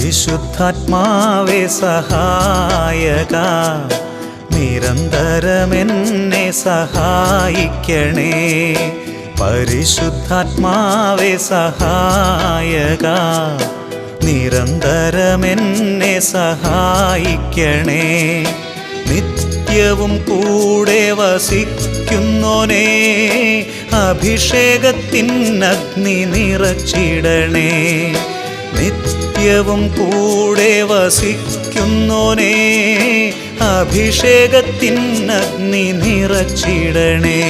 പരിശുദ്ധാത്മാവേ സഹായക, നിരന്തരമെന്നെ സഹായിക്കണേ. പരിശുദ്ധാത്മാവേ സഹായക, നിരന്തരമെന്നെ സഹായിക്കണേ. നിത്യവും കൂടെ വസിക്കുന്നോനേ, അഭിഷേകത്തിനഗ്നി നിറച്ചിടണേ. നിത്യവും കൂടെ വസിക്കുന്നോനേ, അഭിഷേകത്തിനഗ്നി നിറച്ചിടണേ.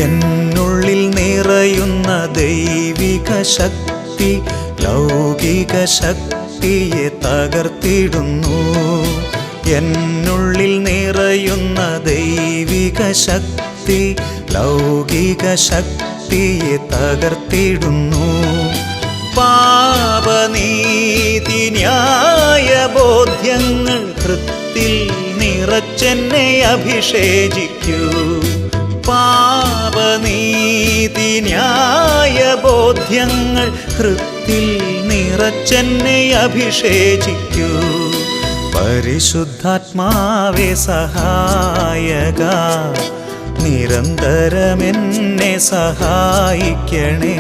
എന്നുള്ളിൽ നിറയുന്ന ദൈവിക ശക്തി ലൗകിക ശക്തിയെ തകർത്തിടുന്നു. എന്നുള്ളിൽ നിറയുന്ന ദൈവിക ശക്തി ലൗകിക ശക്തിയെ തകർത്തിടുന്നു. പാപനീതി ന്യായ ബോധ്യങ്ങൾ ഹൃത്തിൽ നിറച്ചെന്നെ അഭിഷേചിക്കൂ. പാപനീതി ന്യായ ബോധ്യങ്ങൾ ഹൃത്തിൽ നിറച്ചെന്നെ അഭിഷേചിക്കൂ. പരിശുദ്ധാത്മാവേ സഹായക, നിരന്തരമെന്നെ സഹായിക്കണേ.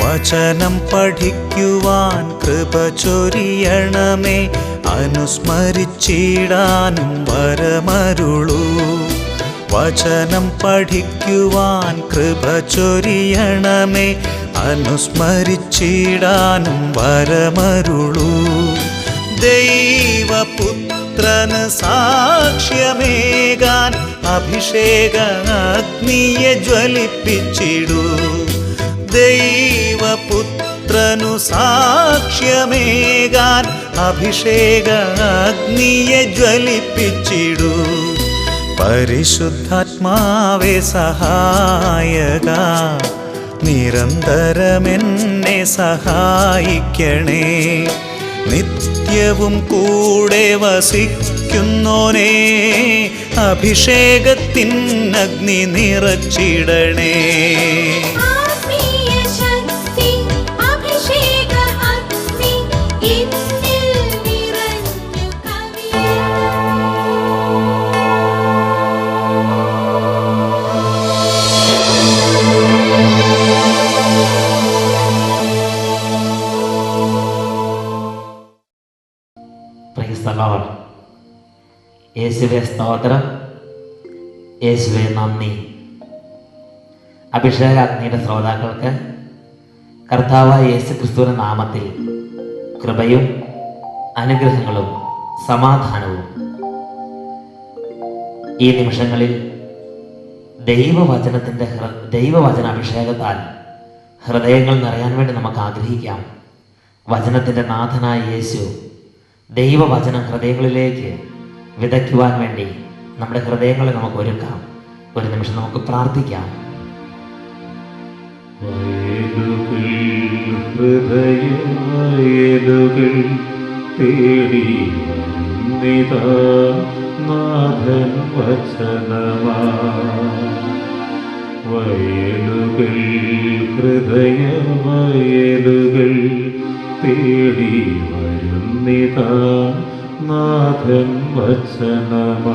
വചനം പഠിക്കുവാൻ കൃപ ചൊരിയണമേ, അനുസ്മരിച്ചിടാനും വരമരുളൂ. വചനം പഠിക്കുവാൻ കൃപ ചൊരിയണമേ, അനുസ്മരിച്ചിടാനും വരമരുളൂ. ദൈവപുത്രന് സാക്ഷ്യമേകാൻ അഭിഷേക അഗ്നിയെ ജ്വലിപ്പിച്ചിടൂ. ദൈവപുത്രനു സാക്ഷ്യമേകാൻ അഭിഷേക അഗ്നിയെ ജ്വലിപ്പിച്ചിടൂ. പരിശുദ്ധാത്മാവേ സഹായക, നിരന്തരമെന്നെ സഹായിക്കണേ. നിത്യവും കൂടെ വസിക്കുന്നോനേ, അഭിഷേകത്തിനഗ്നി നിറച്ചിടണേ. യേശുവേ സ്തോത്രം, യേശുവേ നന്ദി. അഭിഷേകാഗ്നിയുടെ ശ്രോതാക്കൾക്ക് കർത്താവായ യേശു ക്രിസ്തുവിന്റെ നാമത്തിൽ കൃപയും അനുഗ്രഹങ്ങളും സമാധാനവും. ഈ നിമിഷങ്ങളിൽ ദൈവവചന അഭിഷേകത്താൽ ഹൃദയങ്ങൾ നിറയാൻ വേണ്ടി നമുക്ക് ആഗ്രഹിക്കാം. വചനത്തിൻ്റെ നാഥനായ യേശു ദൈവവചനം ഹൃദയങ്ങളിലേക്ക് വിതയ്ക്കുവാൻ വേണ്ടി നമ്മുടെ ഹൃദയങ്ങളെ നമുക്ക് ഒരുക്കാം. ഒരു നിമിഷം നമുക്ക് പ്രാർത്ഥിക്കാം. ഹൃദയവയലുകൾ തേടി വന്നിതാ നാഥൻ വചനമാ. വയലുകൾ ഹൃദയവയലുകൾ തേടി വരുന്നിതാ നാഥൻ വചനമാ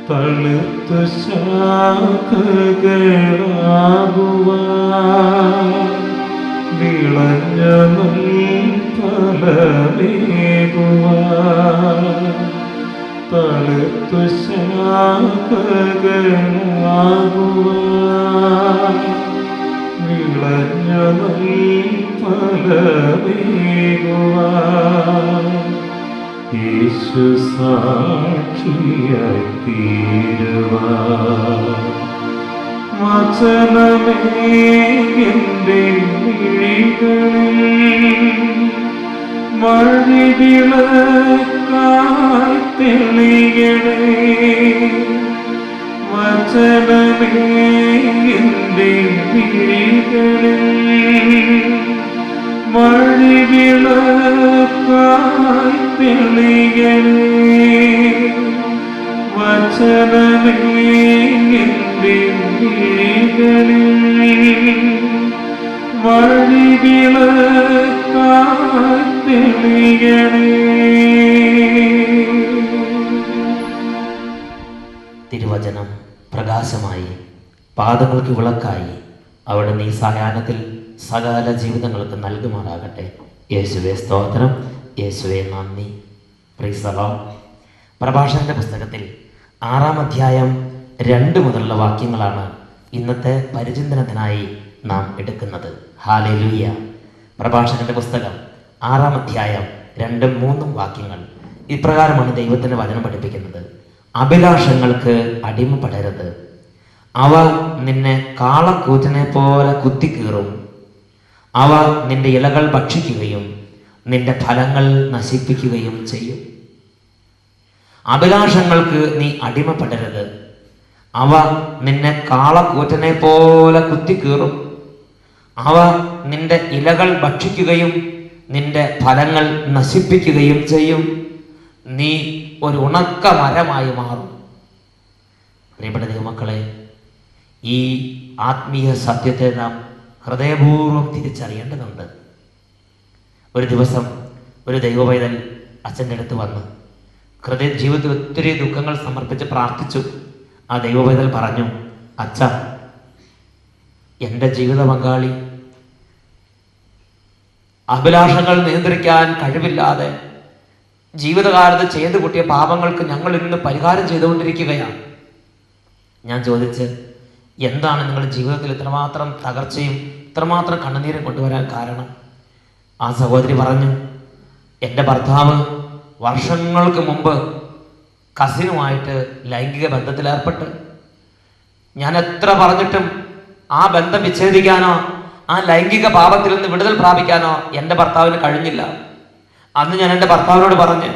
തളിർത്തു ശാഖകളാകുവാൻ വിളഞ്ഞ ഫലമേകുവാൻ തളിർത്തു ശാഖകളാകുവാൻ വിളഞ്ഞ ഫലമേകുവാൻ യേശു സാക്ഷിയായി തീരുവാൻ വചനമേ എൻ്റെ മിഴികളിൽ വഴിവിളക്കായി തെളിയണേ വചനമേ എൻ്റെ മിഴികളിൽ വഴിവിളക്കായി തെളിയണേ വചനമേ എൻ്റെ മിഴികളിൽ വഴിവിളക്കായി തെളിയണേ. തിരുവചനം പ്രകാശമായി പാദങ്ങൾക്ക് വിളക്കായി അവിടുന്ന് ഈ സായാഹ്നത്തിൽ സകല ജീവിതങ്ങൾക്ക് നൽകുമാറാകട്ടെ. യേശുവേ സ്തോത്രം, യേശുവേ നന്ദി. Praise the lord. പ്രഭാഷകന്റെ പുസ്തകത്തിൽ 6-ാം അധ്യായം 2 മുതലുള്ള വാക്യങ്ങളാണ് ഇന്നത്തെ പരിചിന്തനത്തിനായി നാം എടുക്കുന്നത്. ഹല്ലേലൂയ. പ്രഭാഷകന്റെ പുസ്തകം 6-ാം അധ്യായം 2, 3 വാക്യങ്ങൾ ഇപ്രകാരമാണ് ദൈവത്തിൻ്റെ വചനം പഠിപ്പിക്കുന്നത്. അഭിലാഷങ്ങൾക്ക് അടിമപ്പെടരുത്, അവ നിന്നെ കാളക്കൂറ്റിനെ പോലെ കുത്തിക്കീറും. അവ നിന്റെ ഇലകൾ ഭക്ഷിക്കുകയും നിന്റെ ഫലങ്ങൾ നശിപ്പിക്കുകയും ചെയ്യും. അഭിലാഷങ്ങൾക്ക് നീ അടിമപ്പെടരുത്, അവ നിന്നെ കാളക്കൂറ്റനെ പോലെ കുത്തിക്കീറും. അവ നിന്റെ ഇലകൾ ഭക്ഷിക്കുകയും നിന്റെ ഫലങ്ങൾ നശിപ്പിക്കുകയും ചെയ്യും. നീ ഒരു ഉണക്ക മരമായി മാറും. പ്രിയപ്പെട്ട ദൈവമക്കളെ, ഈ ആത്മീയ സത്യത്തെ നാം ഹൃദയപൂർവ്വം തിരിച്ചറിയേണ്ടതുണ്ട്. ഒരു ദിവസം ഒരു ദൈവപൈതൽ അച്ഛൻ്റെ അടുത്ത് വന്നു ജീവിതത്തിൽ ഒത്തിരി ദുഃഖങ്ങൾ സമർപ്പിച്ച് പ്രാർത്ഥിച്ചു. ആ ദൈവപൈതൽ പറഞ്ഞു, അച്ഛ, എൻ്റെ ജീവിത പങ്കാളി അഭിലാഷങ്ങൾ നിയന്ത്രിക്കാൻ കഴിവില്ലാതെ ജീവിതകാലത്ത് ചെയ്തു കൂട്ടിയ പാപങ്ങൾക്ക് ഞങ്ങൾ ഇന്ന് പരിഹാരം ചെയ്തുകൊണ്ടിരിക്കുകയാണ്. ഞാൻ ചോദിച്ച്, എന്താണ് നിങ്ങളുടെ ജീവിതത്തിൽ ഇത്രമാത്രം തകർച്ചയും ഇത്രമാത്രം കണ്ണുനീരും കൊണ്ടുവരാൻ കാരണം? ആ സഹോദരി പറഞ്ഞു, എൻ്റെ ഭർത്താവ് വർഷങ്ങൾക്ക് മുമ്പ് കസിനുമായിട്ട് ലൈംഗിക ബന്ധത്തിലേർപ്പെട്ട് ഞാൻ എത്ര പറഞ്ഞിട്ടും ആ ബന്ധം വിച്ഛേദിക്കാനോ ആ ലൈംഗിക പാപത്തിൽ നിന്ന് വിടുതൽ പ്രാപിക്കാനോ എൻ്റെ ഭർത്താവിന് കഴിഞ്ഞില്ല. അന്ന് ഞാൻ എൻ്റെ ഭർത്താവിനോട് പറഞ്ഞ്,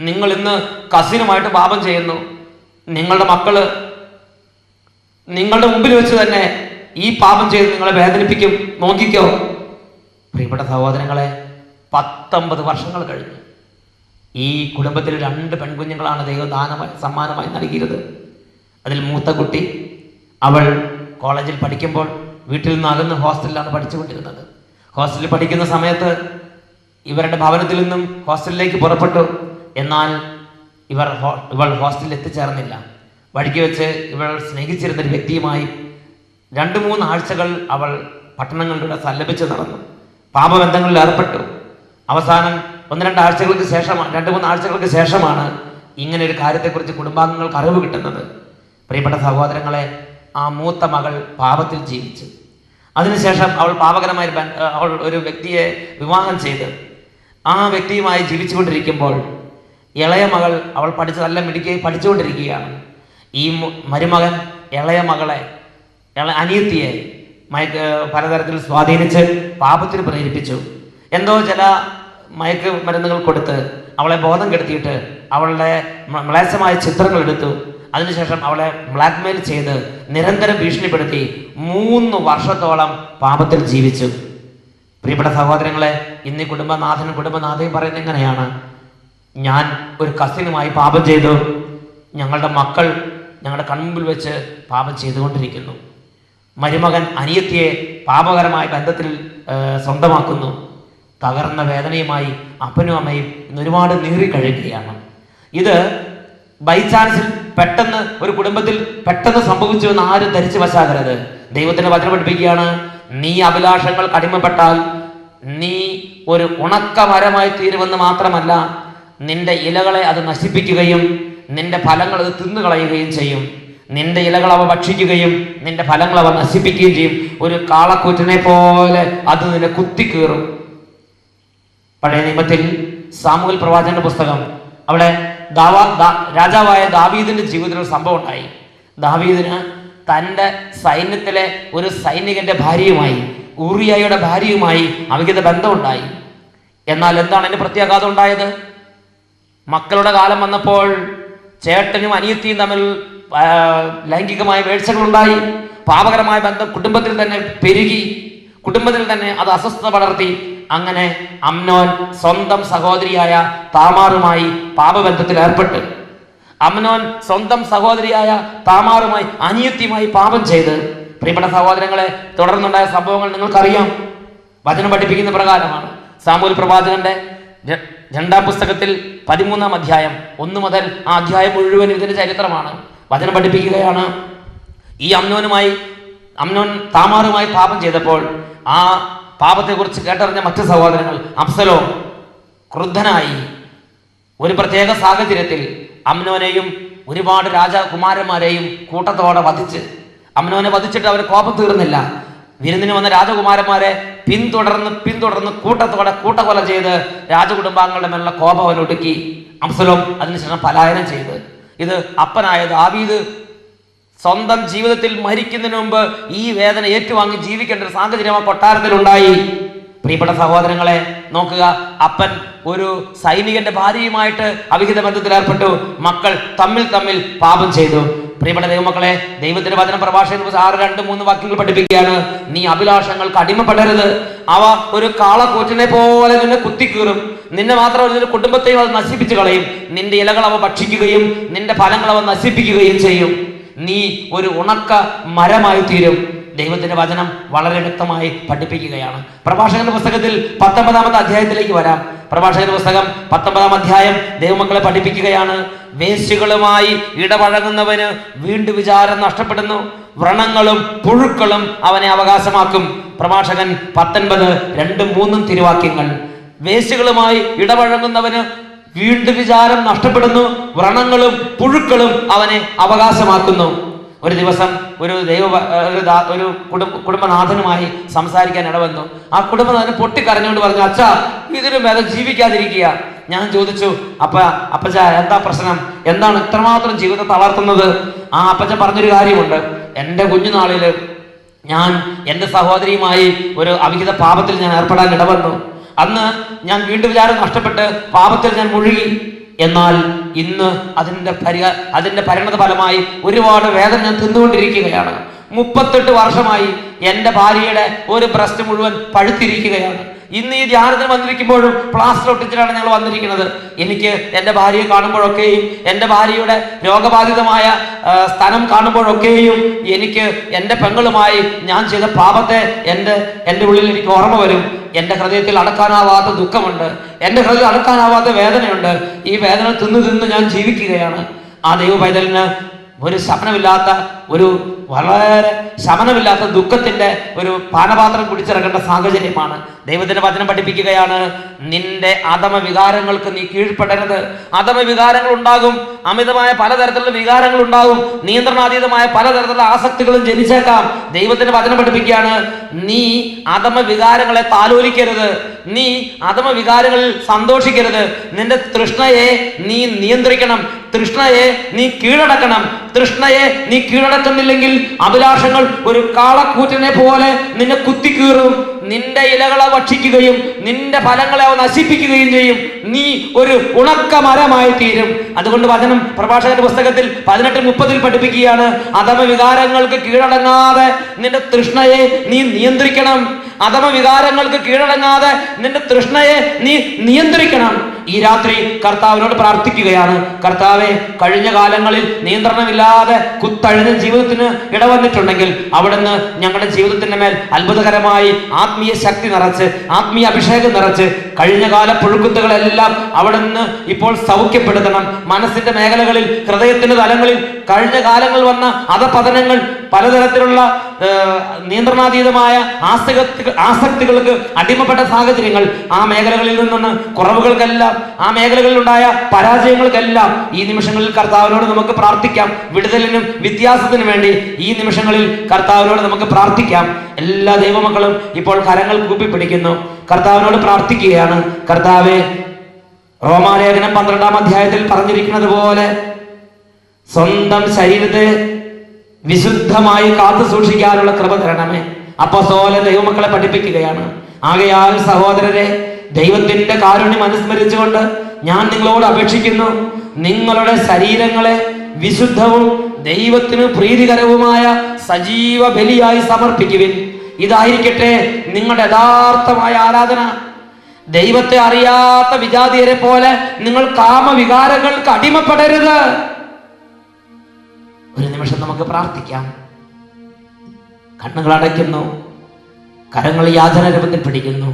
നിങ്ങൾ ഇന്ന് കസിനുമായിട്ട് പാപം ചെയ്യുന്നു, നിങ്ങളുടെ മക്കള് നിങ്ങളുടെ മുമ്പിൽ വെച്ച് തന്നെ ഈ പാപം ചെയ്ത് നിങ്ങളെ വേദനിപ്പിക്കും, നോക്കിക്കോ. പ്രിയപ്പെട്ട സഹോദരങ്ങളെ, 19 വർഷങ്ങൾ കഴിഞ്ഞു. ഈ കുടുംബത്തിൽ 2 പെൺകുഞ്ഞുങ്ങളാണ് ദൈവം സമ്മാനമായി നൽകിയത്. അതിൽ മൂത്ത കുട്ടി അവൾ കോളേജിൽ പഠിക്കുമ്പോൾ വീട്ടിൽ നിന്ന് അകന്ന് ഹോസ്റ്റലിലാണ് പഠിച്ചുകൊണ്ടിരുന്നത്. ഹോസ്റ്റലിൽ പഠിക്കുന്ന സമയത്ത് ഇവരുടെ ഭവനത്തിൽ നിന്നും ഹോസ്റ്റലിലേക്ക് പുറപ്പെട്ടു. എന്നാൽ ഇവൾ ഹോസ്റ്റലിൽ എത്തിച്ചേർന്നില്ല. വഴിക്ക് വെച്ച് ഇവൾ സ്നേഹിച്ചിരുന്നൊരു വ്യക്തിയുമായി 2-3 ആഴ്ചകൾ അവൾ പട്ടണങ്ങളിലൂടെ സല്ലപിച്ച് നടന്നു, പാപബന്ധങ്ങളിൽ ഏർപ്പെട്ടു. അവസാനം 1-2 ആഴ്ചകൾക്ക് ശേഷമാണ് 2-3 ആഴ്ചകൾക്ക് ശേഷമാണ് ഇങ്ങനെ ഒരു കാര്യത്തെക്കുറിച്ച് കുടുംബാംഗങ്ങൾക്ക് അറിവ് കിട്ടുന്നത്. പ്രിയപ്പെട്ട സഹോദരങ്ങളെ, ആ മൂത്ത മകൾ പാപത്തിൽ ജീവിച്ചു. അതിനുശേഷം അവൾ പാപകരമായി അവൾ ഒരു വ്യക്തിയെ വിവാഹം ചെയ്ത് ആ വ്യക്തിയുമായി ജീവിച്ചുകൊണ്ടിരിക്കുമ്പോൾ ഇളയ മകൾ അവൾ നല്ല മിടുക്കി പഠിച്ചുകൊണ്ടിരിക്കുകയാണ്. ഈ മരുമകൻ ഇളയ മകളെ അനിയത്തിയെ പലതരത്തിൽ സ്വാധീനിച്ച് പാപത്തിന് പ്രേരിപ്പിച്ചു. എന്തോ ചില മയക്ക് മരുന്നുകൾ കൊടുത്ത് അവളെ ബോധം കെടുത്തിയിട്ട് അവളുടെ മ്ലേച്ഛമായ ചിത്രങ്ങൾ എടുത്തു. അതിനുശേഷം അവളെ ബ്ലാക്ക്മെയിൽ ചെയ്ത് നിരന്തരം ഭീഷണിപ്പെടുത്തി 3 വർഷത്തോളം പാപത്തിൽ ജീവിച്ചു. പ്രിയപ്പെട്ട സഹോദരങ്ങളെ, ഇന്ന് കുടുംബനാഥയും പറയുന്നത് എങ്ങനെയാണ്? ഞാൻ ഒരു കസിനുമായി പാപം ചെയ്തു, ഞങ്ങളുടെ മക്കൾ ഞങ്ങളുടെ കൺമുമ്പിൽ വെച്ച് പാപം ചെയ്തുകൊണ്ടിരിക്കുന്നു. മരുമകൻ അനിയത്തിയെ പാപകരമായ ബന്ധത്തിൽ സ്വന്തമാക്കുന്നു. തകർന്ന വേദനയുമായി അപ്പനും അമ്മയും ഇന്ന് ഒരുപാട് നീറിക്കഴിയുകയാണ്. ഇത് ബൈ ചാൻസിൽ പെട്ടെന്ന് ഒരു കുടുംബത്തിൽ പെട്ടെന്ന് സംഭവിച്ചു എന്ന് ആരും ധരിച്ചു വശാകരുത്. ദൈവത്തിന്റെ വചനം പഠിപ്പിക്കുകയാണ്, നീ അഭിലാഷങ്ങൾക്ക് അടിമപ്പെട്ടാൽ നീ ഒരു ഉണക്ക മരമായി തീരുമെന്ന് മാത്രമല്ല, നിന്റെ ഇലകളെ അത് നശിപ്പിക്കുകയും നിന്റെ ഫലങ്ങൾ അത് തിന്നുകളയുകയും ചെയ്യും. നിന്റെ ഇലകൾ അവ ഭക്ഷിക്കുകയും നിന്റെ ഫലങ്ങൾ അവ നശിപ്പിക്കുകയും ചെയ്യും. ഒരു കാളക്കൂറ്റിനെ പോലെ അത് നിന്നെ കുത്തിക്കീറും. പഴയ നിയമത്തിൽ സാമുവേൽ പ്രവാചകന്റെ പുസ്തകം, അവിടെ രാജാവായ ദാവീദിന്റെ ജീവിതത്തിൽ ഒരു സംഭവം ഉണ്ടായി. ദാവീദിന് തൻ്റെ സൈന്യത്തിലെ ഒരു സൈനികന്റെ ഭാര്യയുമായി, ഊറിയയുടെ ഭാര്യയുമായി അവിഹിത ബന്ധമുണ്ടായി. എന്നാൽ എന്താണ് അതിന്റെ പ്രത്യാഘാതം ഉണ്ടായത്? മക്കളുടെ കാലം വന്നപ്പോൾ ചേട്ടനും അനിയത്തിയും തമ്മിൽ ലൈംഗികമായ വീഴ്ചകളുണ്ടായി. പാപകരമായ ബന്ധം കുടുംബത്തിൽ തന്നെ പെരുകി, കുടുംബത്തിൽ തന്നെ അത് അസ്വസ്ഥത പടർത്തി. അങ്ങനെ അമ്നോൻ സ്വന്തം സഹോദരിയായ താമാറുമായി പാപബന്ധത്തിൽ ഏർപ്പെട്ടു. അമ്നോൻ സ്വന്തം സഹോദരിയായ താമാറുമായി അനിയത്തിയുമായി പാപം ചെയ്ത്. പ്രിയപ്പെട്ട സഹോദരങ്ങളെ, തുടർന്നുണ്ടായ സംഭവങ്ങൾ നിങ്ങൾക്കറിയാം. വചനം പഠിപ്പിക്കുന്ന പ്രകാരമാണ്. സാമൂഹ്യ പ്രവാചകന്റെ 2-ാം പുസ്തകത്തിൽ 13-ാം അധ്യായം 1 മുതൽ ആ അധ്യായം മുഴുവൻ ഇതിന്റെ ചരിത്രമാണ്. വചനം പഠിപ്പിക്കുകയാണ്, ഈ അമ്നോൻ താമാറുമായി പാപം ചെയ്തപ്പോൾ ആ പാപത്തെക്കുറിച്ച് കേട്ടറിഞ്ഞ മറ്റു സഹോദരങ്ങൾ അബ്സലോം ക്രുദ്ധനായി ഒരു പ്രത്യേക സാഹചര്യത്തിൽ അമ്നോനെയും ഒരുപാട് രാജകുമാരന്മാരെയും കൂട്ടത്തോടെ വധിച്ച്, അമ്നോനെ വധിച്ചിട്ട് അവർ കോപം തീർന്നില്ല. വിരുന്നിന് വന്ന രാജകുമാരന്മാരെ പിന്തുടർന്ന് കൂട്ടക്കൊല ചെയ്ത് രാജകുടുംബാംഗങ്ങളുടെ മേലുള്ള കോപം അവൻ ഒടുക്കി. അബ്സലോം അതിനുശേഷം പലായനം ചെയ്ത്. ഇത് അപ്പനായ ദാവീദ് സ്വന്തം ജീവിതത്തിൽ മരിക്കുന്നതിന് മുമ്പ് ഈ വേദന ഏറ്റുവാങ്ങി ജീവിക്കേണ്ട ഒരു സാഹചര്യം ആ കൊട്ടാരത്തിലുണ്ടായി. പ്രിയപ്പെട്ട സഹോദരങ്ങളെ നോക്കുക, അപ്പൻ ഒരു സൈനികന്റെ ഭാര്യയുമായിട്ട് അവിഹിത ബന്ധത്തിൽ ഏർപ്പെട്ടു. മക്കൾ തമ്മിൽ പാപം ചെയ്തു. പ്രിയപ്പെട്ട ദൈവമക്കളെ, ദൈവത്തിന്റെ വചന പ്രഭാഷകൻ 6:2-3 വാക്യങ്ങൾ പഠിപ്പിക്കുകയാണ്, നീ അഭിലാഷങ്ങൾക്ക് അടിമപ്പെടരുത്. അവ ഒരു കാളക്കൂറ്റിനെ പോലെ നിന്നെ കുത്തിക്കീറും. നിന്നെ മാത്രമല്ല, നിന്റെ കുടുംബത്തെയും അത് നശിപ്പിച്ചു കളയും. നിന്റെ ഇലകൾ അവ ഭക്ഷിക്കുകയും നിന്റെ ഫലങ്ങൾ അവ നശിപ്പിക്കുകയും ചെയ്യും. നീ ഒരു ഉണക്ക മരമായി തീരും. ദൈവത്തിന്റെ വചനം വളരെ വ്യക്തമായി പഠിപ്പിക്കുകയാണ്. പ്രഭാഷകന്റെ പുസ്തകത്തിൽ 19-ാമത്തെ അധ്യായത്തിലേക്ക് വരാം. പ്രഭാഷകന്റെ പുസ്തകം 19-ാം അധ്യായം ദൈവമക്കളെ പഠിപ്പിക്കുകയാണ്, വേശ്യകളുമായി ഇടപഴകുന്നവന് വീണ്ടും വിചാരം നഷ്ടപ്പെടുന്നു, വ്രണങ്ങളും പുഴുക്കളും അവനെ അവകാശമാക്കും. പ്രഭാഷകൻ 19:2-3 തിരുവാക്യങ്ങൾ. വേശ്യകളുമായി ഇടപഴകുന്നവന് വീണ്ടും വിചാരം നഷ്ടപ്പെടുന്നു, വ്രണങ്ങളും പുഴുക്കളും അവനെ അവകാശമാക്കുന്നു. ഒരു ദിവസം ഒരു കുടുംബനാഥനുമായി സംസാരിക്കാൻ ഇടവന്നു. ആ കുടുംബനാഥൻ പൊട്ടിക്കരഞ്ഞുകൊണ്ട് പറഞ്ഞു, അച്ഛാ, ഇതിനും വേദം ജീവിക്കാതിരിക്കുക. ഞാൻ ചോദിച്ചു, അപ്പച്ച എന്താ പ്രശ്നം, എന്താണ് ഇത്രമാത്രം ജീവിതത്തെ തളർത്തുന്നത്? ആ അപ്പച്ചൻ പറഞ്ഞൊരു കാര്യമുണ്ട്. എൻ്റെ കുഞ്ഞുനാളില് ഞാൻ എൻ്റെ സഹോദരിയുമായി ഒരു അവിഹിത പാപത്തിൽ ഞാൻ ഏർപ്പെടാൻ ഇടവന്നു. അന്ന് ഞാൻ വീണ്ടും വിചാരം നഷ്ടപ്പെട്ട് പാപത്തിൽ ഞാൻ മുഴുകി. എന്നാൽ ഇന്ന് അതിന്റെ പരിണത ഫലമായി ഒരുപാട് വേദന ഞാൻ തിന്നുകൊണ്ടിരിക്കുകയാണ്. 38 വർഷമായി എൻ്റെ ഭാര്യയുടെ ഒരു ബ്രസ്റ്റ് മുഴുവൻ പഴുത്തിരിക്കുകയാണ്. ഇന്ന് ഈ ധ്യാനത്തിന് വന്നിരിക്കുമ്പോഴും പ്ലാസ്റ്റർ ഒട്ടിച്ചിട്ടാണ് ഞങ്ങൾ വന്നിരിക്കുന്നത്. എനിക്ക് എൻ്റെ ഭാര്യയെ കാണുമ്പോഴൊക്കെയും എൻ്റെ ഭാര്യയുടെ രോഗബാധിതമായ സ്ഥലം കാണുമ്പോഴൊക്കെയും എനിക്ക് എൻ്റെ പെങ്ങളുമായി ഞാൻ ചെയ്ത പാപത്തെ എൻ്റെ ഉള്ളിൽ എനിക്ക് ഓർമ്മ വരും. എൻ്റെ ഹൃദയത്തിൽ അടക്കാനാവാത്ത ദുഃഖമുണ്ട്, എൻ്റെ ഹൃദയത്തിൽ അടക്കാനാവാത്ത വേദനയുണ്ട്. ഈ വേദന തിന്ന് ഞാൻ ജീവിക്കുകയാണ്. ആ ദൈവ പൈതലിന് ഒരു വളരെ ശമനമില്ലാത്ത ദുഃഖത്തിന്റെ ഒരു പാനപാത്രം കുടിച്ചിറക്കേണ്ട സാഹചര്യമാണ്. ദൈവത്തിന്റെ വചനം പഠിപ്പിക്കുകയാണ്, നിന്റെ അധമ വികാരങ്ങൾക്ക് നീ കീഴ്പ്പെടരുത്. അധമ വികാരങ്ങൾ ഉണ്ടാകും, അമിതമായ പലതരത്തിലുള്ള വികാരങ്ങൾ ഉണ്ടാകും, നിയന്ത്രണാതീതമായ പലതരത്തിലുള്ള ആസക്തികളും ജനിച്ചേക്കാം. ദൈവത്തിന്റെ വചനം പഠിപ്പിക്കുകയാണ്, നീ അധമ വികാരങ്ങളെ താലോലിക്കരുത്, നീ അധമ വികാരങ്ങളിൽ സന്തോഷിക്കരുത്. നിന്റെ തൃഷ്ണയെ നീ നിയന്ത്രിക്കണം, തൃഷ്ണയെ നീ കീഴടക്കണം. തൃഷ്ണയെ നീ കീഴടക്കുന്നില്ലെങ്കിൽ അഭിലാഷങ്ങൾ ഒരു കാളക്കൂറ്റിനെ പോലെ നിന്നെ കുത്തിക്കീറും. നിന്റെ ഇലകളെ ഭക്ഷിക്കുകയും നിന്റെ ഫലങ്ങളെ അവ നശിപ്പിക്കുകയും ചെയ്യും. നീ ഒരു ഉണക്ക മരമായി തീരും. അതുകൊണ്ട് വചനം പ്രഭാഷകന്റെ പുസ്തകത്തിൽ 18:30 പഠിപ്പിക്കുകയാണ്, അധമ വികാരങ്ങൾക്ക് കീഴടങ്ങാതെ നിന്റെ തൃഷ്ണയെ നീ നിയന്ത്രിക്കണം. അധമ വികാരങ്ങൾക്ക് കീഴടങ്ങാതെ നിന്റെ തൃഷ്ണയെ നീ നിയന്ത്രിക്കണം. ഈ രാത്രി കർത്താവിനോട് പ്രാർത്ഥിക്കുകയാണ്, കർത്താവെ, കഴിഞ്ഞ കാലങ്ങളിൽ നിയന്ത്രണമില്ലാതെ കുത്തഴിഞ്ഞ ജീവിതത്തിന് ഇടവന്നിട്ടുണ്ടെങ്കിൽ അവിടുന്ന് ഞങ്ങളുടെ ജീവിതത്തിന്റെ മേൽ അത്ഭുതകരമായി ആത്മീയ ശക്തി നിറച്ച്, ആത്മീയ അഭിഷേകം നിറച്ച് കഴിഞ്ഞകാല പുഴുക്കുത്തുകളെല്ലാം അവിടെ നിന്ന് ഇപ്പോൾ സൗഖ്യപ്പെടുത്തണം. മനസ്സിന്റെ മേഖലകളിൽ, ഹൃദയത്തിന്റെ തലങ്ങളിൽ കഴിഞ്ഞ കാലങ്ങളിൽ വന്ന അധപതനങ്ങൾ, പലതരത്തിലുള്ള നിയന്ത്രണാതീതമായ ആസക്തികൾക്ക് അടിമപ്പെട്ട സാഹചര്യങ്ങൾ, ആ മേഖലകളിൽ നിന്ന് കുറവുകൾക്കെല്ലാം, ആ മേഖലകളിലുണ്ടായ പരാജയങ്ങൾക്കെല്ലാം ഈ നിമിഷങ്ങളിൽ കർത്താവിനോട് നമുക്ക് പ്രാർത്ഥിക്കാം. വിടുതലിനും വ്യത്യാസത്തിനും വേണ്ടി ഈ നിമിഷങ്ങളിൽ കർത്താവിനോട് നമുക്ക് പ്രാർത്ഥിക്കാം. എല്ലാ ദൈവമക്കളും ഇപ്പോൾ കരങ്ങൾ കൂപ്പിപ്പിടിക്കുന്നു, കർത്താവിനോട് പ്രാർത്ഥിക്കുകയാണ്. കർത്താവേ, റോമാലേഖനം 12-ാം അധ്യായത്തിൽ പറഞ്ഞിരിക്കുന്നത് പോലെ സ്വന്തം ശരീരത്തെ വിശുദ്ധമായി കാത്തു സൂക്ഷിക്കാനുള്ള കൃപ തരണമേ. അപ്പോസ്തലൻ ദൈവമക്കളെ പഠിപ്പിക്കുകയാണ്. ആകയാൽ സഹോദരരെ, ദൈവത്തിന്റെ കാരുണ്യം അനുസ്മരിച്ചുകൊണ്ട് ഞാൻ നിങ്ങളോട് അപേക്ഷിക്കുന്നു, നിങ്ങളുടെ ശരീരങ്ങളെ വിശുദ്ധവും ദൈവത്തിന് പ്രീതികരവുമായ സജീവ ബലിയായി സമർപ്പിക്കുവിൻ. ഇതായിരിക്കട്ടെ നിങ്ങളുടെ യഥാർത്ഥമായ ആരാധന. ദൈവത്തെ അറിയാത്ത വിജാതിയരെ പോലെ നിങ്ങൾ കാമവികാരങ്ങൾക്ക് അടിമപ്പെടരുത്. ഒരു നിമിഷം നമുക്ക് പ്രാർത്ഥിക്കാം. കണ്ണുകൾ അടയ്ക്കുന്നു, കരങ്ങൾ യാചന രൂപത്തിൽ പിടിക്കുന്നു.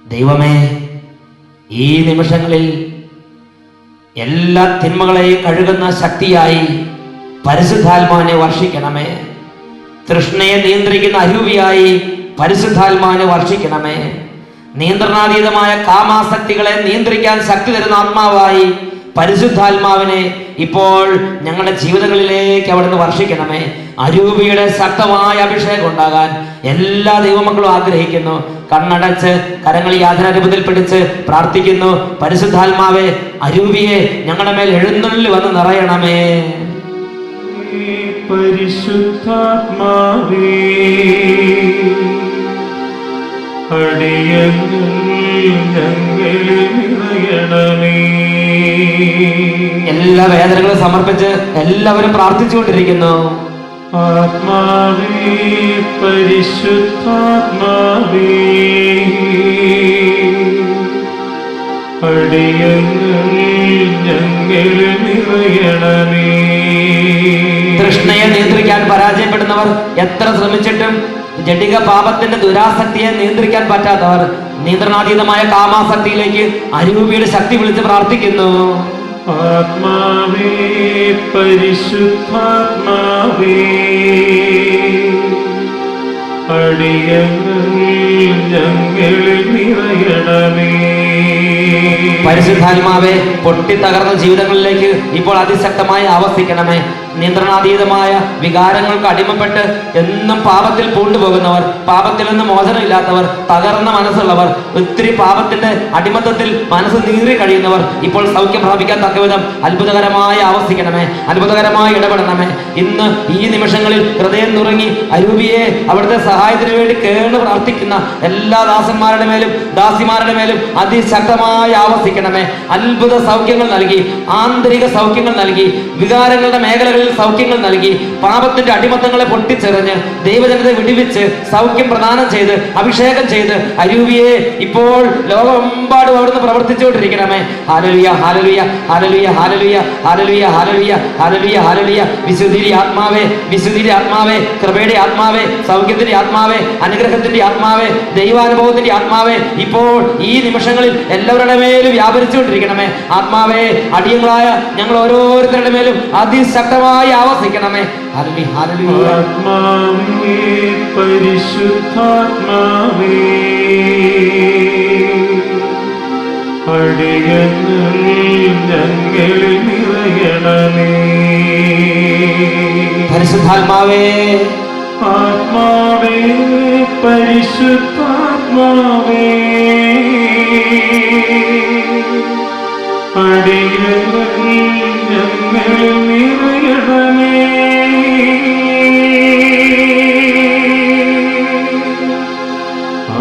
ദൈവമേ, ഈ നിമിഷങ്ങളിൽ എല്ലാ തിന്മകളെയും കഴുകുന്ന ശക്തിയായി പരിശുദ്ധാത്മാവിനെ വർഷിക്കണമേ. തൃഷ്ണയെ നിയന്ത്രിക്കുന്ന അരൂപിയായി പരിശുദ്ധാത്മാവിനെ വർഷിക്കണമേ. നിയന്ത്രണാതീതമായ കാമാസക്തികളെ നിയന്ത്രിക്കാൻ ശക്തി തരുന്ന ആത്മാവായി പരിശുദ്ധാത്മാവിനെ ഇപ്പോൾ ഞങ്ങളുടെ ജീവിതങ്ങളിലേക്ക് അവിടുന്ന് വർഷിക്കണമേ. അരൂപിയുടെ ശക്തമായ അഭിഷേകം ഉണ്ടാകാൻ എല്ലാ ദൈവമക്കളും ആഗ്രഹിക്കുന്നു. കണ്ണടച്ച് കരങ്ങൾ യാതനാരൂപത്തിൽ പിടിച്ച് പ്രാർത്ഥിക്കുന്നു. പരിശുദ്ധാത്മാവേ, അരൂപിയെ ഞങ്ങളുടെ മേൽ എഴുന്നള്ളി വന്ന് നിറയണമേ. പരിശുദ്ധാത്മാവേ, അടിയങ്ങൾ ഞങ്ങളിൽ നിറയണമേ. എല്ലാ വേദനകളും സമർപ്പിച്ച് എല്ലാവരും പ്രാർത്ഥിച്ചുകൊണ്ടിരിക്കുന്നു. ആത്മാവേ, പരിശുദ്ധാത്മാവേ, അടിയങ്ങൾ ഞങ്ങളിൽ നിറയണമേ. തൃഷ്ണയെ നിയന്ത്രിക്കാൻ പരാജയപ്പെടുന്നവർ, എത്ര ശ്രമിച്ചിട്ടും ജഡിക പാപത്തിന്റെ ദുരാസക്തിയെ നിയന്ത്രിക്കാൻ പറ്റാത്തവർ, നിയന്ത്രണാതീതമായ കാമാസക്തിയിലേക്ക് അരൂപിയുടെ ശക്തി വിളിച്ച് പ്രാർത്ഥിക്കുന്നു. ആത്മാവേ, പരിശുദ്ധാത്മാവേ, അടിയങ്ങൾ ഞങ്ങളിൽ നിറയണമേ. പരിശുദ്ധാത്മാവേ, പൊട്ടിത്തകർന്ന ജീവിതങ്ങളിലേക്ക് ഇപ്പോൾ അതിശക്തമായി ആവസിക്കണമേ. നിയന്ത്രണാതീതമായ വികാരങ്ങൾക്ക് അടിമപ്പെട്ട് എന്നും പാപത്തിൽ പൂണ്ടുപോകുന്നവർ, പാപത്തിൽ നിന്ന് മോചനമില്ലാത്തവർ, തകർന്ന മനസ്സുള്ളവർ, ഒത്തിരി പാപത്തിന്റെ അടിമത്തത്തിൽ മനസ്സ് നീറി കഴിയുന്നവർ ഇപ്പോൾ സൗഖ്യം പ്രാപിക്കാൻ തക്കവിധം അത്ഭുതകരമായി ആവസിക്കണമേ, അത്ഭുതകരമായി ഇടപെടണമേ. ഇന്ന് ഈ നിമിഷങ്ങളിൽ ഹൃദയം നുറങ്ങി അരൂപിയെ അവിടുത്തെ സഹായത്തിന് വേണ്ടി കേണ് പ്രാർത്ഥിക്കുന്ന എല്ലാ ദാസന്മാരുടെ മേലും ദാസിമാരുടെ മേലും അതിശക്തമായി ആവസിക്കണമേ. അത്ഭുത സൗഖ്യങ്ങൾ നൽകി, ആന്തരിക സൗഖ്യങ്ങൾ നൽകി, വികാരങ്ങളുടെ മേഖലകളിൽ സൗഖ്യങ്ങൾ നൽകി, പാപത്തിന്റെ അടിമത്തങ്ങളെ പൊട്ടിച്ചെറിഞ്ഞ് ദൈവജനത്തെ വിടുവിച്ച് സൗഖ്യം പ്രദാനം ചെയ്ത് അഭിഷേകം ചെയ്ത് അരൂപിയെ ഇപ്പോൾ ലോകമെമ്പാടും അവിടുന്ന് പ്രവർത്തിച്ചുകൊണ്ടിരിക്കണമേ. Hallelujah, hallelujah, hallelujah, hallelujah, hallelujah, hallelujah, hallelujah, hallelujah. വിശുദ്ധിയുടെ ആത്മാവേ, വിശുദ്ധിയുടെ ആത്മാവേ, കൃപയുടെ ആത്മാവേ, സൗഖ്യത്തിന്റെ ആത്മാവേ, അനുഗ്രഹത്തിന്റെ ആത്മാവേ, ദൈവാനുഭവത്തിന്റെ ആത്മാവേ, ഇപ്പോൾ ഈ നിമിഷങ്ങളിൽ എല്ലാവരുടെ മേലും വ്യാപരിച്ചുകൊണ്ടിരിക്കണമേ. ആത്മാവേ, അടിയങ്ങളായ ഞങ്ങൾ ഓരോരുത്തരുടെ മേലും അതിശക്തമായി ആവസിക്കണമേ. Hallelujah, hallelujah. ആത്മാവേ, പരിശുദ്ധാത്മാവേ, അടിയങ്ങൾ ഞങ്ങളിൽ നിറയണമേ. പരിശുദ്ധാത്മാവേ, ആത്മാവേ, പരിശുദ്ധാത്മാവേ, അടിയങ്ങൾ ഞങ്ങളിൽ നിറയണമേ.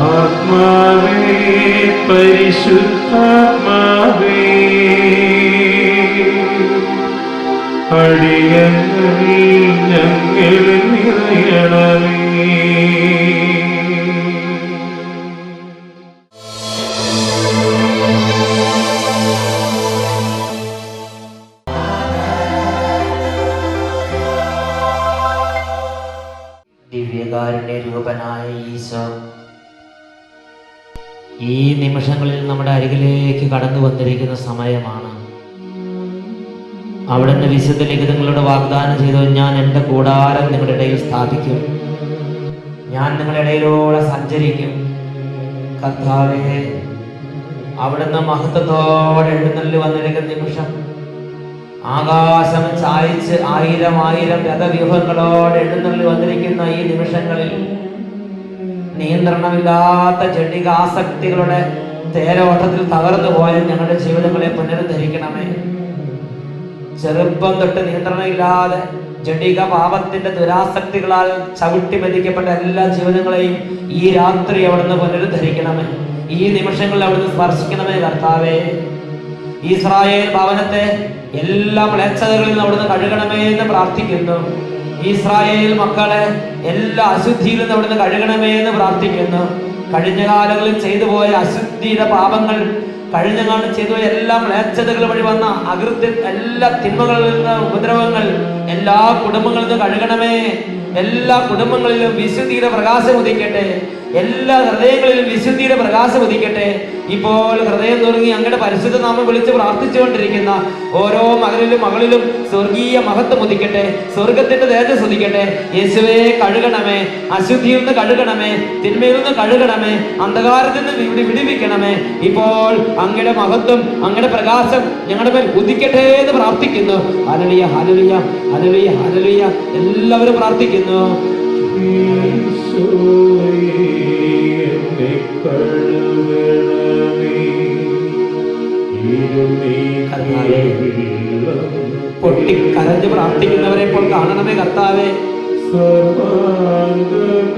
ആത്മാവേ, പരിശുദ്ധാത്മാവേ, അടിയങ്ങൾ ഞങ്ങളിൽ നിറയണമേ. ദിവ്യകാരുണ്യ രൂപനായ ഈശോ, ഈ നിമിഷങ്ങളിൽ നമ്മുടെ അരികിലേക്ക് കടന്നു വന്നിരിക്കുന്ന സമയമാണ്. അവിടുന്ന് വിശുദ്ധ ലിഖിതങ്ങളോട് വാഗ്ദാനം ചെയ്തു, ഞാൻ എൻ്റെ കൂടാരം നിങ്ങളുടെ ഇടയിൽ സ്ഥാപിക്കും, ഞാൻ നിങ്ങളുടെ ഇടയിലൂടെ സഞ്ചരിക്കും. കർത്താവേ, അവിടുന്ന് മഹത്വത്തോടെ എഴുന്നള്ളി വന്നിരിക്കുന്ന നിമിഷം, ആകാശം ചായച്ച് ആയിരം ആയിരം രഥവ്യൂഹങ്ങളോടെ എഴുന്നള്ളി വന്നിരിക്കുന്ന ഈ നിമിഷങ്ങളിൽ നിയന്ത്രണമില്ലാത്ത ജഡികാസക്തികളുടെ തേരോട്ടത്തിൽ തകർന്നു പോയ ഞങ്ങളുടെ ജീവിതങ്ങളെ പുനരുദ്ധരിക്കണമേ. ചെറുപ്പം തൊട്ട് നിയന്ത്രണമില്ലാതെ ജഡിക പാപത്തിന്റെ ദുരാസക്തികളാൽ ചവിട്ടി മെതിക്കപ്പെട്ട എല്ലാ ജീവിതങ്ങളെയും ഈ രാത്രി അവിടുന്ന് പുനരുദ്ധരിക്കണമേ. ഈ നിമിഷങ്ങളിൽ അവിടുന്ന് സ്പർശിക്കണമേ കർത്താവേ. ഇസ്രായേൽ ഭവനത്തെ എല്ലാ മ്ലേച്ഛതകളിൽ നിന്ന് അവിടുന്ന് കഴുകണമേ എന്ന് പ്രാർത്ഥിക്കുന്നു. ഇസ്രായേൽ മക്കളെ എല്ലാ അശുദ്ധിയിൽ നിന്ന് അവിടുന്ന് കഴുകണമേ എന്ന് പ്രാർത്ഥിക്കുന്നു. കഴിഞ്ഞ കാലങ്ങളിൽ ചെയ്തു പോയ അശുദ്ധിയുടെ പാപങ്ങൾ, കഴിഞ്ഞ കാലം ചെയ്തു പോയ എല്ലാ മ്ലേച്ഛതകൾ വഴി വന്ന അകൃത്യം, എല്ലാ തിന്മകളിൽ നിന്ന് ഉപദ്രവങ്ങൾ എല്ലാ കുടുംബങ്ങളിൽ നിന്ന് കഴുകണമേ. എല്ലാ കുടുംബങ്ങളിലും വിശുദ്ധിയുടെ പ്രകാശം ഉദിക്കട്ടെ. എല്ലാ ഹൃദയങ്ങളിലും വിശുദ്ധിയുടെ പ്രകാശം ഉദിക്കട്ടെ. ഇപ്പോൾ ഹൃദയം നുറുങ്ങി അങ്ങയുടെ പരിശുദ്ധ നാമം വിളിച്ച് പ്രാർത്ഥിച്ചുകൊണ്ടിരിക്കുന്ന ഓരോ മകളിലും സ്വർഗീയ മഹത്വം ഉദിക്കട്ടെ. സ്വർഗത്തിന്റെ തേജസ് ഉദിക്കട്ടെ. യേശുവേ, കഴുകണമേ, അശുദ്ധിയിൽ നിന്ന് കഴുകണമേ, തിന്മയിൽ നിന്ന് കഴുകണമേ, അന്ധകാരത്തിൽ നിന്ന് വിടുവിക്കണമേ. ഇപ്പോൾ അങ്ങയുടെ മഹത്വം, അങ്ങയുടെ പ്രകാശം ഞങ്ങളുടെ മേൽ ഉദിക്കട്ടെ എന്ന് പ്രാർത്ഥിക്കുന്നു. Hallelujah, hallelujah, hallelujah, hallelujah. എല്ലാവരും പ്രാർത്ഥിക്കുന്നു. പൊട്ടിക്കരഞ്ഞ് പ്രാർത്ഥിക്കുന്നവരെ ഇപ്പോൾ കാണണമേ കർത്താവേ.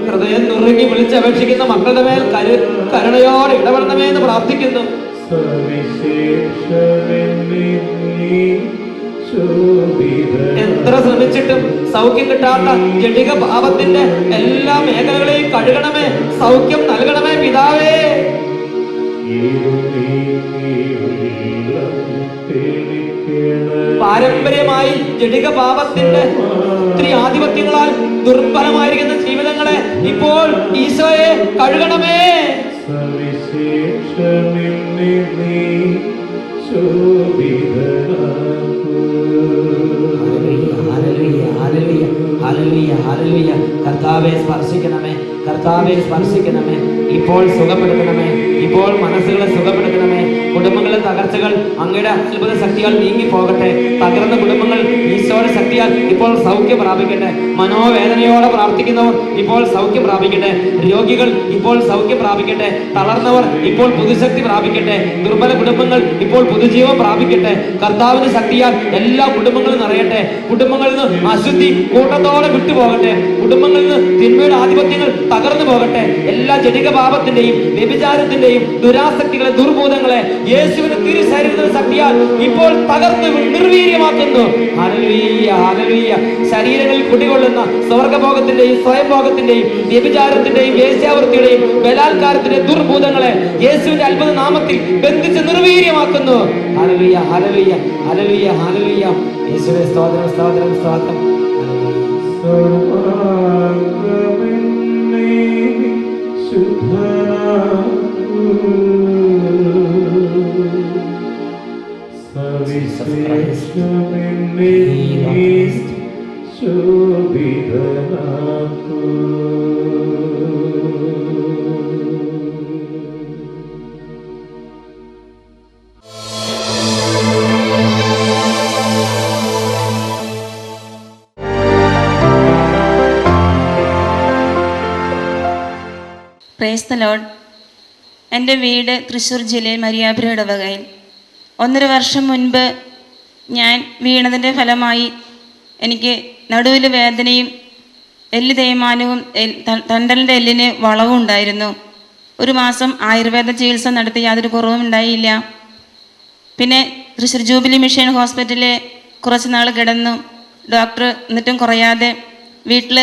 ഹൃദയം നുറുങ്ങി വിളിച്ചപേക്ഷിക്കുന്ന മക്കളുടെ മേൽ കരുണയോടെ ഇടപെടണമേ എന്ന് പ്രാർത്ഥിക്കുന്നു. എത്ര ശ്രമിച്ചിട്ടും സൗഖ്യം കിട്ടാത്ത ജഡിക പാപത്തിന്റെ എല്ലാ മേഖലകളെയും കഴുകണമേ, സൗഖ്യം നൽകണമേ പിതാവേ. പാരമ്പര്യമായി ജഡിക പാപത്തിന്റെ ഒത്തിരി ആധിപത്യങ്ങളാൽ ദുർബലമായിരിക്കുന്ന ജീവിതങ്ങളെ ഇപ്പോൾ ഈശോയെ കഴുകണമേ. കർത്താവെ സ്പർശിക്കണമേ, കർത്താവെ സ്പർശിക്കണമേ. ഇപ്പോൾ സുഖപ്പെടുത്തണമേ, ഇപ്പോൾ മനസ്സുകളെ സുഖപ്പെടുത്തണമേ. കുടുംബങ്ങളിലെ തകർച്ചകൾ അങ്ങയുടെ അത്ഭുത ശക്തിയാൽ നീങ്ങി പോകട്ടെ. തകർന്ന കുടുംബങ്ങൾ ഈശോയുടെ ശക്തിയാൽ ഇപ്പോൾ സൗഖ്യം പ്രാപിക്കട്ടെ. മനോവേദനയോടെ പ്രാർത്ഥിക്കുന്നവർ ഇപ്പോൾ സൗഖ്യം പ്രാപിക്കട്ടെ. രോഗികൾ ഇപ്പോൾ സൗഖ്യം പ്രാപിക്കട്ടെ. തളർന്നവർ ഇപ്പോൾ പുതുശക്തി പ്രാപിക്കട്ടെ. ദുർബല കുടുംബങ്ങൾ ഇപ്പോൾ പുതുജീവൻ പ്രാപിക്കട്ടെ. കർത്താവിന്റെ ശക്തിയാൽ എല്ലാ കുടുംബങ്ങളും നിറയട്ടെ. കുടുംബങ്ങളിൽ നിന്ന് അശുദ്ധി കൂട്ടത്തോടെ വിട്ടുപോകട്ടെ. കുടുംബങ്ങളിൽ നിന്ന് തിന്മയുടെ ആധിപത്യങ്ങൾ തകർന്നു പോകട്ടെ. എല്ലാ ജഡിക പാപത്തിന്റെയും വ്യഭിചാരത്തിന്റെയും ദുരാസക്തികളെ, ദുർബോധങ്ങളെ യേശുവിന്റെ തിരുശരീരത്തിന്റെ ശക്തിയാൽ ഇപ്പോൾ തകർത്ത് നിർവീര്യമാക്കുന്നു. Hallelujah, hallelujah. ശരീരങ്ങളിൽ കുടികൊള്ളുന്ന സ്വർഗഭോഗത്തിന്റെയും സ്വയംഭോഗത്തിന്റെയും വ്യഭിചാരത്തിന്റെയും വേശ്യാവൃത്തിയുടെയും ബലാത്കാരത്തിന്റെയും ദുർഭൂതങ്ങളെ യേശുവിന്റെ അത്ഭുത നാമത്തിൽ ബന്ധിച്ച് നിർവീര്യമാക്കുന്നു. Hallelujah, hallelujah, hallelujah, hallelujah. യേശുവേ സ്തോത്രം, സ്തോത്രം, സ്തോത്രം. Praise the lord. എൻ്റെ വീട് തൃശ്ശൂർ ജില്ലയിൽ മരിയാപുരം ഇടവകയിൽ. 1.5 വർഷം മുൻപ് ഞാൻ വീണതിൻ്റെ ഫലമായി എനിക്ക് നടുവിൽ വേദനയും എല്ല് തേയ്മാനവും തണ്ടലിൻ്റെ എല്ലിന് വളവും ഉണ്ടായിരുന്നു. 1 മാസം ആയുർവേദ ചികിത്സ നടത്തി യാതൊരു കുറവും ഉണ്ടായില്ല. പിന്നെ തൃശ്ശൂർ ജൂബിലി മിഷൻ ഹോസ്പിറ്റലിൽ കുറച്ച് നാൾ കിടന്നു. ഡോക്ടർ എന്നിട്ടും കുറയാതെ വീട്ടിൽ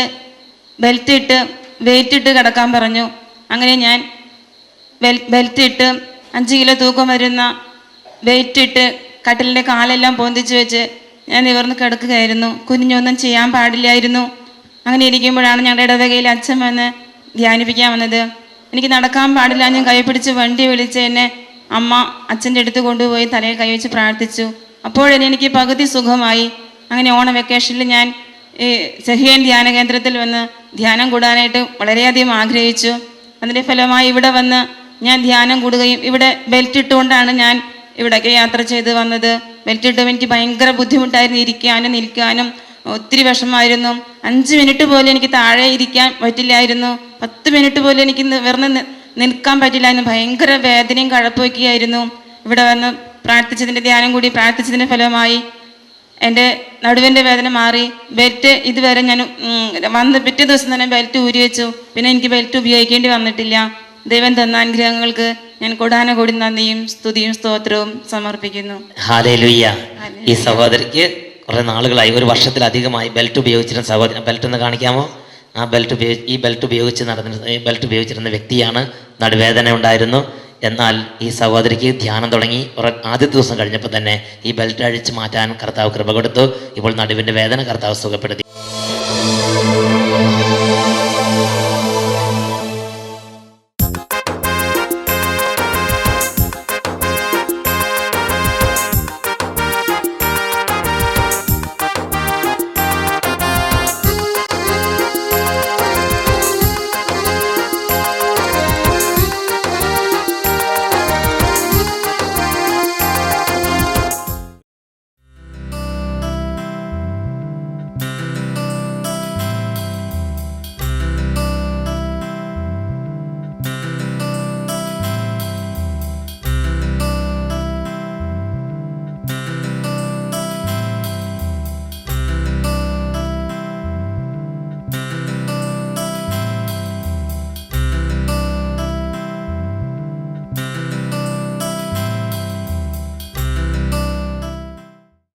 ബെൽറ്റ് ഇട്ട് വെയിറ്റ് ഇട്ട് കിടക്കാൻ പറഞ്ഞു. അങ്ങനെ ഞാൻ ബെൽറ്റ് ഇട്ട് 5 കിലോ തൂക്കം വരുന്ന വെയിറ്റ് ഇട്ട് കട്ടിലിൻ്റെ കാലെല്ലാം പൊന്തിച്ച് വെച്ച് ഞാൻ നിവർന്ന് കിടക്കുകയായിരുന്നു. കുനിഞ്ഞൊന്നും ചെയ്യാൻ പാടില്ലായിരുന്നു. അങ്ങനെ ഇരിക്കുമ്പോഴാണ് ഞങ്ങളുടെ ഇടവകയിൽ അച്ഛൻ വന്ന് ധ്യാനിപ്പിക്കാൻ വന്നത്. എനിക്ക് നടക്കാൻ പാടില്ല. ഞാൻ കൈ പിടിച്ച് വണ്ടി വിളിച്ച് എന്നെ അമ്മ അച്ഛൻ്റെ അടുത്ത് കൊണ്ടുപോയി തലയിൽ കൈവച്ച് പ്രാർത്ഥിച്ചു. അപ്പോഴെന്നെ എനിക്ക് പകുതി സുഖമായി. അങ്ങനെ ഓണ വെക്കേഷനിൽ ഞാൻ ഈ സെഹിയൻ ധ്യാന കേന്ദ്രത്തിൽ വന്ന് ധ്യാനം കൂടാനായിട്ട് വളരെയധികം ആഗ്രഹിച്ചു. അതിൻ്റെ ഫലമായി ഇവിടെ വന്ന് ഞാൻ ധ്യാനം കൂടുകയും ഇവിടെ ബെൽറ്റ് ഇട്ടുകൊണ്ടാണ് ഞാൻ ഇവിടേക്ക് യാത്ര ചെയ്ത് വന്നത്. ബെൽറ്റ് ഇട്ടുമ്പോൾ എനിക്ക് ഭയങ്കര ബുദ്ധിമുട്ടായിരുന്നു. ഇരിക്കാനും നിൽക്കാനും ഒത്തിരി വിഷമമായിരുന്നു. 5 മിനിറ്റ് പോലും എനിക്ക് താഴെ ഇരിക്കാൻ പറ്റില്ലായിരുന്നു. 10 മിനിറ്റ് പോലും എനിക്ക് വെറുതെ നിൽക്കാൻ പറ്റില്ലായിരുന്നു. ഭയങ്കര വേദനയും കഴപ്പൊക്കെയായിരുന്നു. ഇവിടെ വന്ന് പ്രാർത്ഥിച്ചതിൻ്റെ ധ്യാനം കൂടി പ്രാർത്ഥിച്ചതിൻ്റെ ഫലമായി എൻ്റെ നടുവിൻ്റെ വേദന മാറി. ബെൽറ്റ് ഇതുവരെ ഞാൻ വന്ന് പിറ്റേ ദിവസം തന്നെ ബെൽറ്റ് ഊരി വെച്ചു. പിന്നെ എനിക്ക് ബെൽറ്റ് ഉപയോഗിക്കേണ്ടി വന്നിട്ടില്ല. ദൈവം തന്ന അനുഗ്രഹങ്ങൾക്ക് ഞാൻ കൊടാനകൂടി നന്ദിയും സ്തുതിയും സ്തോത്രവും സമർപ്പിക്കുന്നു. ഹല്ലേലൂയ. ഈ സഹോദരിക്ക് കുറേ നാളുകളായി, 1 വർഷത്തിലധികമായി ബെൽറ്റ് ഉപയോഗിച്ചിരുന്ന സഹോദരി, ബെൽറ്റ് ഒന്ന് കാണിക്കാമോ? ആ ബെൽറ്റ് ബെൽറ്റ് ഉപയോഗിച്ചിരുന്ന വ്യക്തിയാണ്. നടുവേദന ഉണ്ടായിരുന്നു. എന്നാൽ ഈ സഹോദരിക്ക് ധ്യാനം തുടങ്ങി ആദ്യത്തെ ദിവസം കഴിഞ്ഞപ്പോൾ തന്നെ ഈ ബെൽറ്റ് അഴിച്ചു മാറ്റാൻ കർത്താവ് കൃപ കൊടുത്തു. ഇപ്പോൾ നടുവിൻ്റെ വേദന കർത്താവ് സുഖപ്പെടുത്തി.